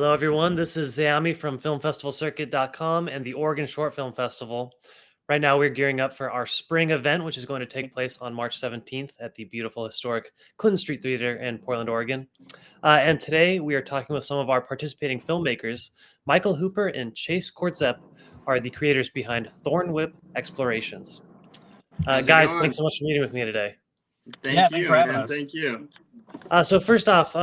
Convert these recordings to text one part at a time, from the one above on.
Hello, everyone. This is Zami from FilmFestivalCircuit.com and the Oregon Short Film Festival. Right now, we're gearing up for our spring event, which is going to take place on March 17th at the beautiful historic Clinton Street Theater in Portland, Oregon. And today, we are talking with some of our participating filmmakers. Michael Hooper and Chase Korzep are the creators behind Thornwhip Explorations. How's it Guys, going? thanks so much for meeting with me today. Thank Thanks you, for having man. us. Thank you. So first off,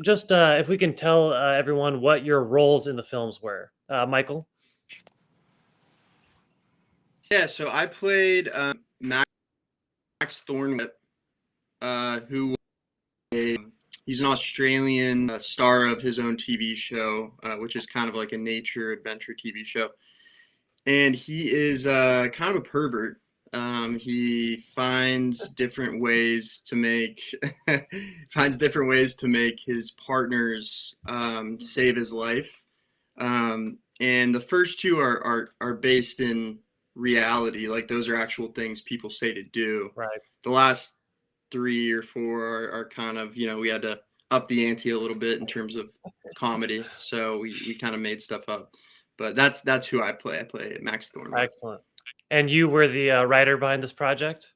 just if we can tell everyone what your roles in the films were. Michael? Yeah, so I played Max Thornwhip, who he's an Australian star of his own TV show, which is kind of like a nature adventure TV show. And he is kind of a pervert. He finds different ways to make his partners save his life. And the first two are based in reality, like those are actual things people say to do. Right. The last 3 or 4 are kind of, we had to up the ante a little bit in terms of comedy, so we kind of made stuff up. But that's who I play. I play Max Thornwhip. Excellent. And you were the writer behind this project?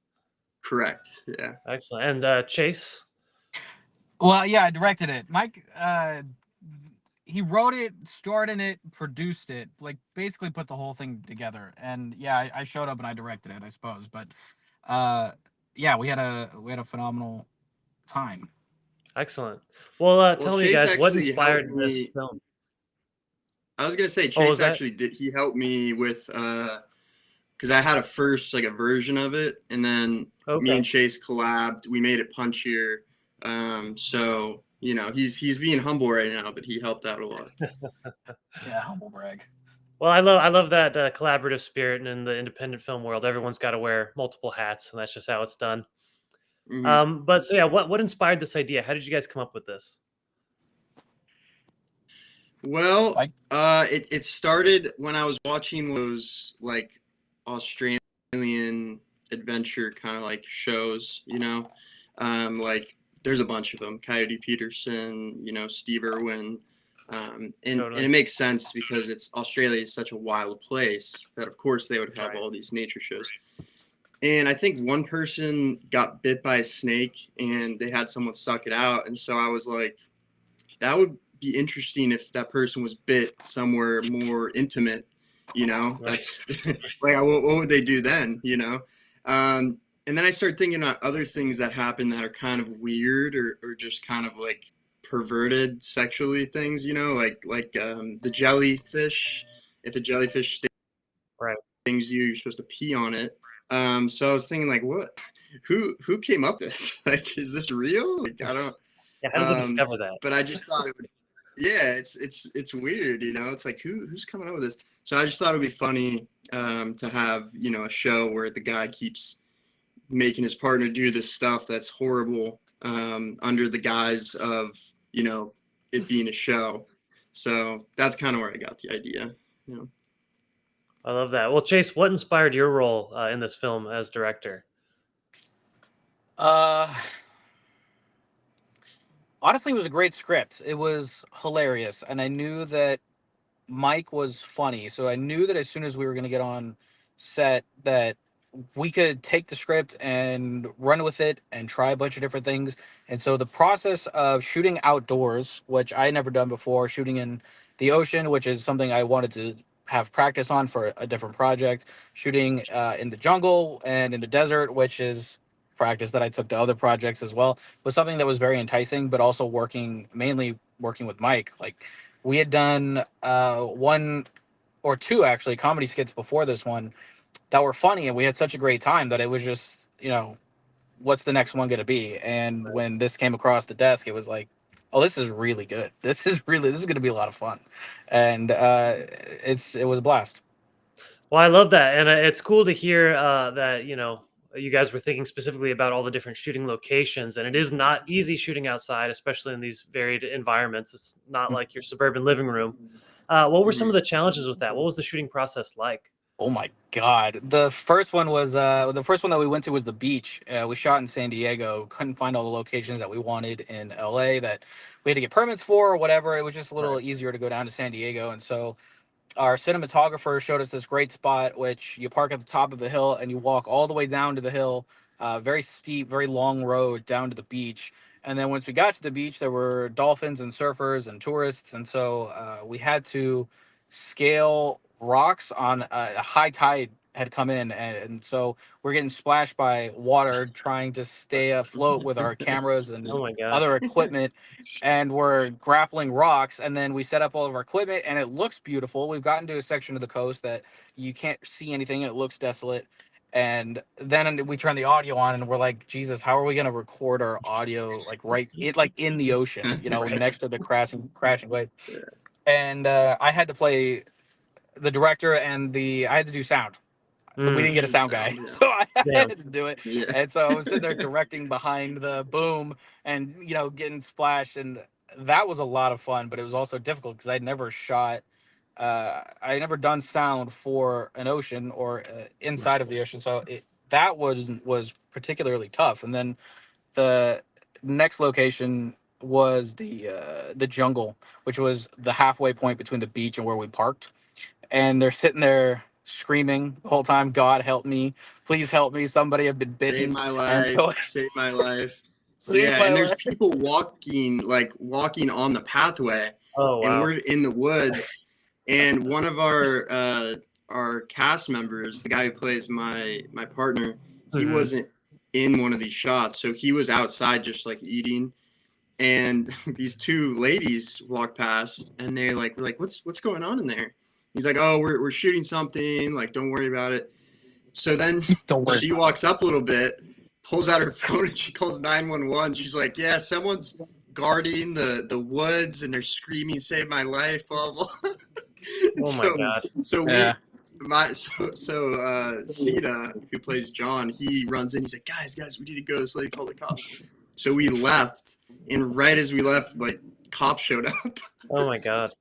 Correct. Yeah. Excellent. And Chase? Well, yeah, I directed it. Mike, he wrote it, starred in it, produced it, like basically put the whole thing together. And yeah, I showed up and I directed it, I suppose. But yeah, we had a phenomenal time. Excellent. Well, tell me, Chase guys, what actually inspired helped this me. film? I was gonna say Oh, was Chase that? actually did. He helped me with because I had a first like a version of it, and then me Okay. and Chase collabed. We made it punchier. So he's being humble right now, but he helped out a lot. Yeah, humble brag. Well, I love that collaborative spirit, and in the independent film world, everyone's got to wear multiple hats, and that's just how it's done. Mhm. But so yeah, what inspired this idea? How did you guys come up with this? Well, Like, it started when I was watching those like Australian adventure kind of like shows, like there's a bunch of them, Coyote Peterson, Steve Irwin, and Totally. it makes sense because Australia is such a wild place that of course they would have Right. all these nature shows. And I think one person got bit by a snake and they had someone suck it out, and so I was like, that would be interesting if that person was bit somewhere more intimate, Right. that's like, what would they do then, and then I started thinking about other things that happen that are kind of weird or just kind of like perverted sexually things, like the jellyfish. If a jellyfish Right. stings you, you're supposed to pee on it. So I was thinking like, who came up with this? Like, is this real? Like, I don't. Yeah, how did they discover that? But I just thought it would. Yeah, it's weird, It's like who's coming up with this? So I just thought it would be funny to have a show where the guy keeps making his partner do this stuff that's horrible under the guise of it being a show. So that's kind of where I got the idea. I love that. Well, Chase, what inspired your role in this film as director? honestly, it was a great script. It was hilarious, and I knew that Mike was funny, so I knew that as soon as we were going to get on set, that we could take the script and run with it and try a bunch of different things. And so the process of shooting outdoors, which I had never done before, shooting in the ocean, which is something I wanted to have practice on for a different project, shooting in the jungle and in the desert, which is practice that I took to other projects as well, was something that was very enticing, but also mainly working with Mike. Like, we had done one or two actually comedy skits before this one that were funny, and we had such a great time that it was just, what's the next one going to be? And Right. when this came across the desk, it was like, oh, this is really good. This is going to be a lot of fun. And it was a blast. Well, I love that, and it's cool to hear that you guys were thinking specifically about all the different shooting locations, and it is not easy shooting outside, especially in these varied environments. It's not like your suburban living room. What were some of the challenges with that? What was the shooting process like? Oh my God. The first one was the first one that we went to was the beach. We shot in San Diego. Couldn't find all the locations that we wanted in LA that we had to get permits for or whatever. It was just a little Right. easier to go down to San Diego. And so our cinematographer showed us this great spot, which you park at the top of the hill and you walk all the way down to the hill, very steep, very long road down to the beach. And then once we got to the beach, there were dolphins and surfers and tourists, and so we had to scale rocks on a high tide had come in, and so we're getting splashed by water trying to stay afloat with our cameras and Oh my god. other equipment, and we're grappling rocks, and then we set up all of our equipment and it looks beautiful. We've gotten to a section of the coast that you can't see anything, it looks desolate, and then we turn the audio on and we're like, Jesus, how are we going to record our audio like right it like in the ocean, Right. next to the crashing wave. And I had to play the director and the I had to do sound. We Mm, didn't get a sound guy, Yeah. so I damn. had to do it. Yeah. And so I was sitting there directing behind the boom and getting splashed, and that was a lot of fun. But it was also difficult because I'd never shot. I never done sound for an ocean or inside of the ocean, so that was particularly tough. And then the next location was the jungle, which was the halfway point between the beach and where we parked, and they're sitting there screaming the whole time, God help me, please help me, somebody have been Save bitten. my And so life. Save my life. save Yeah, my and there's life. people walking on the pathway, Oh and wow. we're in the woods. And one of our cast members, the guy who plays my partner, he Hmm. wasn't in one of these shots, so he was outside just like eating. And these two ladies walk past, and we're like, what's going on in there? He's like, oh, we're shooting something. Like, don't worry about it. So then Don't worry she about walks up a little bit, pulls out her phone, and she calls 911. She's like, yeah, someone's guarding the woods, and they're screaming, "Save my life!" Blah blah. And Oh my so god. so it. we Yeah. Sita, who plays John, he runs in. He's like, guys, we need to go. So they call the cops. So we left, and right as we left, like cops showed up. Oh my god.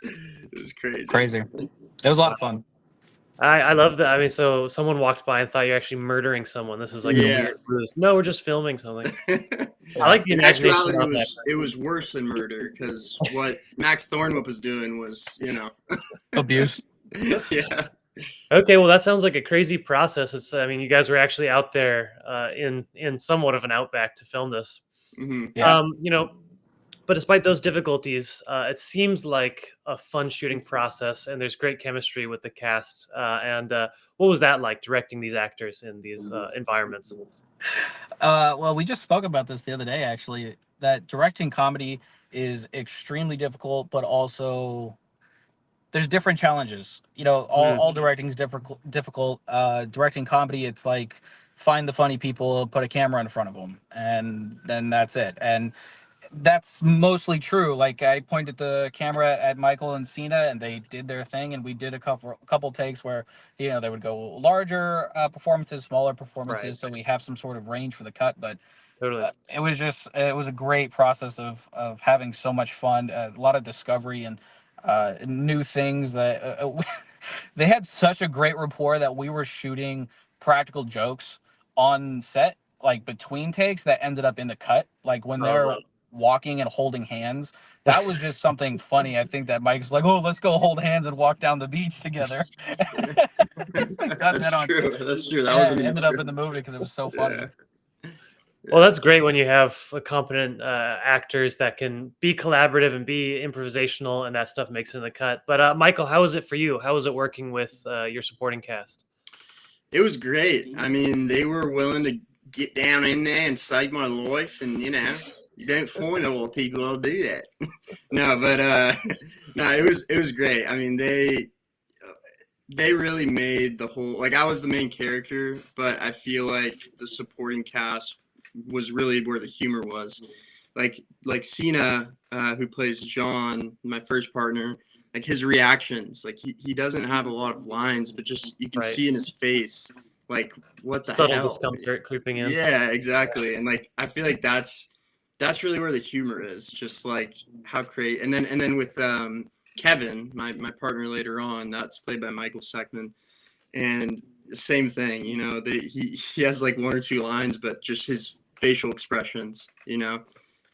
It was crazy. Crazy. It was a lot of fun. I love that. I mean, so someone walked by and thought you're actually murdering someone. This is like a Yeah. weird ruse. No, we're just filming something. I Yeah. like the In imagination actuality, around that. it was worse than murder because what Max Thornwhip was doing was, Abuse. yeah, Okay, well, that sounds like a crazy process. I mean, you guys were actually out there in somewhat of an outback to film this. hmm Yeah. You know, but despite those difficulties, it seems like a fun shooting process, and there's great chemistry with the cast. And what was that like directing these actors in these environments? Well, we just spoke about this the other day, actually, that directing comedy is extremely difficult, but also there's different challenges. Mm, All directing is difficult. Directing comedy, it's like find the funny people, put a camera in front of them, and then that's it. And that's mostly true. Like I pointed the camera at Michael and Cena, and they did their thing, and we did a couple takes where they would go larger performances, smaller right, performances, so we have some sort of range for the cut. But totally. it was a great process of having so much fun, a lot of discovery and new things that they had such a great rapport that we were shooting practical jokes on set, like between takes, that ended up in the cut, like when Oh, they're walking and holding hands. That was just something funny. I think that Mike's like, oh, let's go hold hands and walk down the beach together. We got that's that on. true. That's true. That Yeah, wasn't it in the ended up in the script. movie because it was so Yeah, funny. well, yeah. that's great when you have competent actors that can be collaborative and be improvisational, and that stuff makes it in the cut. But Michael, how was it for you? How was it working with your supporting cast? It was great. I mean, they were willing to get down in there and save my life, and you don't find a lot of people that'll do that. No, but no, it was great. I mean, they really made the whole, like, I was the main character, but I feel like the supporting cast was really where the humor was. Like Cena, who plays John, my first partner, like his reactions, like he doesn't have a lot of lines, but just you can Right, see in his face, like, what the subtle hell? discomfort creeping in. Yeah, exactly. And like I feel like that's really where the humor is, just like how great. And then with Kevin, my partner later on, that's played by Michael Seckman. and same thing, you know, he has like one or two lines, but just his facial expressions, you know.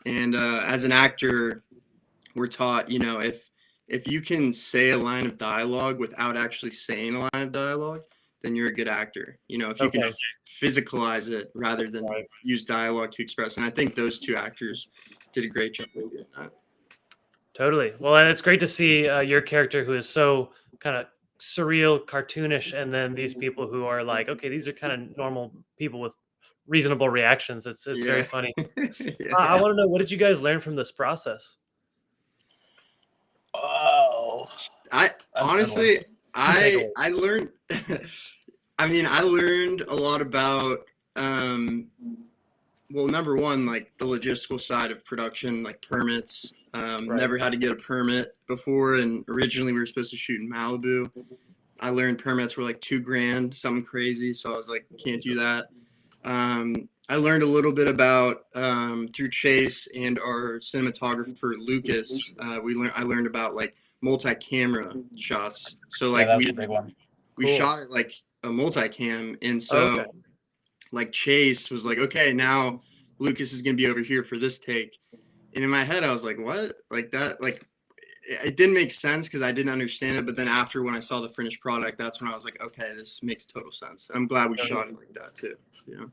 And as an actor, we're taught, you know, if you can say a line of dialogue without actually saying a line of dialogue, then you're a good actor. You know, if you can Okay. physicalize it rather than Right. use dialogue to express. And I think those two actors did a great job of doing that. Totally. Well, and it's great to see your character who is so kind of surreal, cartoonish, and then these people who are like, okay, these are kind of normal people with reasonable reactions. It's very Yeah. funny. I Yeah. want to know, what did you guys learn from this process? Oh, I that's a good one. honestly, Key takeaways. I learned. I mean, I learned a lot about. Um, well, number one, like the logistical side of production, like permits. Right. Never had to get a permit before, and originally we were supposed to shoot in Malibu. I learned permits were like $2,000, something crazy. So I was like, can't do that. I learned a little bit about through Chase and our cinematographer Lucas. I learned about like multi-camera shots. So Yeah, like that was a big one. we Cool. shot it like a multicam, and Okay. so like Chase was like, okay, now Lucas is gonna be over here for this take. And in my head, I was like, what? Like that? Like it didn't make sense because I didn't understand it. But then after when I saw the finished product, that's when I was like, okay, this makes total sense. I'm glad we shot it like that too. You know?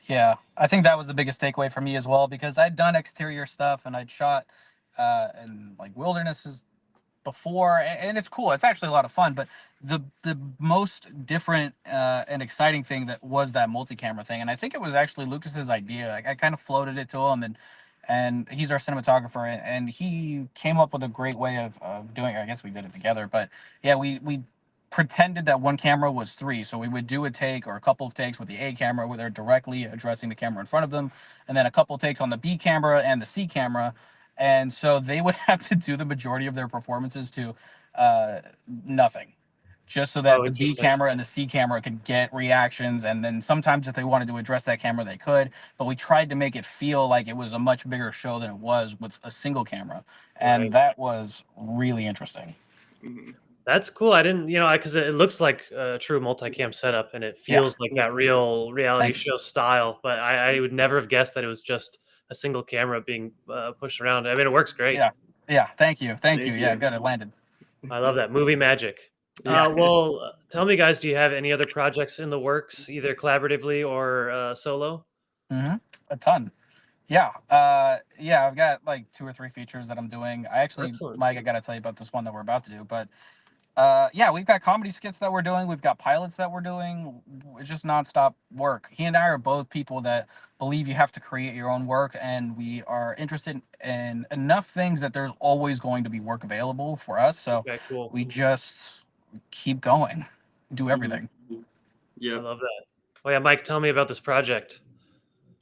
Yeah, I think that was the biggest takeaway for me as well because I'd done exterior stuff and I'd shot in like wildernesses before, and it's cool. It's actually a lot of fun. But the most different and exciting thing that was that multi-camera thing, and I think it was actually Lucas's idea. I kind of floated it to him, and he's our cinematographer, and he came up with a great way of doing it. I guess we did it together, but yeah, we pretended that one camera was three, so we would do a take or a couple of takes with the A camera where they're directly addressing the camera in front of them, and then a couple of takes on the B camera and the C camera, and so they would have to do the majority of their performances to nothing, just so that Oh, the B interesting. camera and the C camera could get reactions. And then sometimes if they wanted to address that camera, they could. But we tried to make it feel like it was a much bigger show than it was with a single camera, and Right. that was really interesting. Mm-hmm. That's cool. I didn't, because it looks like a true multicam setup and it Yeah, feels like that real reality thank you. show style. But I would never have guessed that it was just a single camera being pushed around. I mean, it works great. Yeah, yeah, thank you. Thank Yeah, you. good, it landed. I love that movie magic. Yeah. Tell me, guys, do you have any other projects in the works, either collaboratively or solo? A ton. Yeah, yeah, I've got like two or three features that I'm doing. I actually, Excellent. Mike, I gotta tell you about this one that we're about to do. But yeah, we've got comedy skits that we're doing. We've got pilots that we're doing. It's just nonstop work. He and I are both people that believe you have to create your own work, and we are interested in enough things that there's always going to be work available for us. So Okay, cool. we just keep going, do Mm-hmm. everything. I Yep. love that. Oh yeah, Mike, tell me about this project.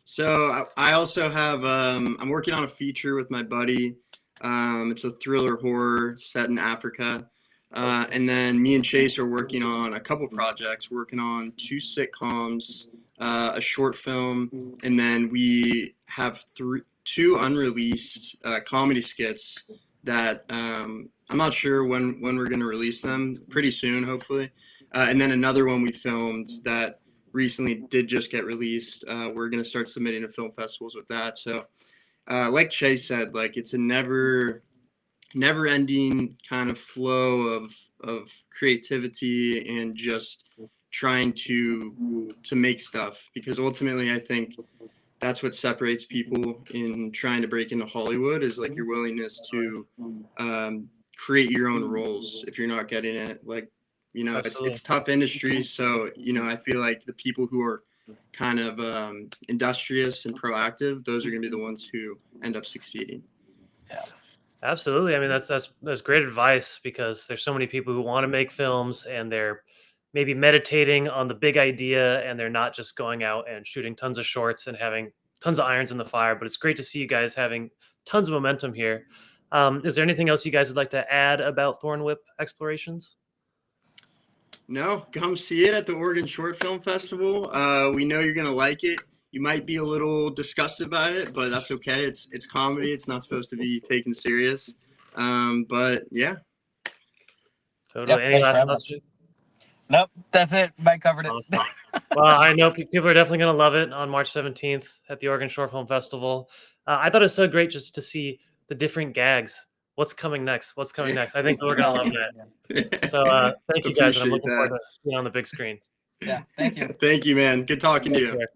So I also have I'm working on a feature with my buddy. It's a thriller horror set in Africa. And then me and Chase are working on a couple projects, working on two sitcoms, a short film, and then we have two unreleased comedy skits that I'm not sure when we're going to release them. Pretty soon, hopefully. And then another one we filmed that recently did just get released. We're going to start submitting to film festivals with that. So, like Chase said, like it's a never ending kind of flow of creativity and just trying to make stuff, because ultimately I think that's what separates people in trying to break into Hollywood is like your willingness to create your own roles if you're not getting it. Like, you know, Absolutely. it's tough industry, so you know I feel like the people who are kind of industrious and proactive, those are going to be the ones who end up succeeding. Yeah. Absolutely. I mean, that's great advice because there's so many people who want to make films and they're maybe meditating on the big idea and they're not just going out and shooting tons of shorts and having tons of irons in the fire. But it's great to see you guys having tons of momentum here. Is there anything else you guys would like to add about Thornwhip Explorations? No, come see it at the Oregon Short Film Festival. We know you're gonna like it. You might be a little disgusted by it, but that's okay. It's comedy. It's not supposed to be taken serious. But yeah, Totally. Yep. Any Thanks for last having thoughts, us. Jake? Nope, that's it. Mike covered it. Awesome. Well, I know people are definitely going to love it on March 17th at the Oregon Short Film Festival. I thought it was so great just to see the different gags. What's coming next? What's coming next? I think we're going to love that. So thank you guys, and I'm Appreciate looking forward that. to seeing it on the big screen. Yeah, thank you. Thank you, man. Good talking to Take you. care.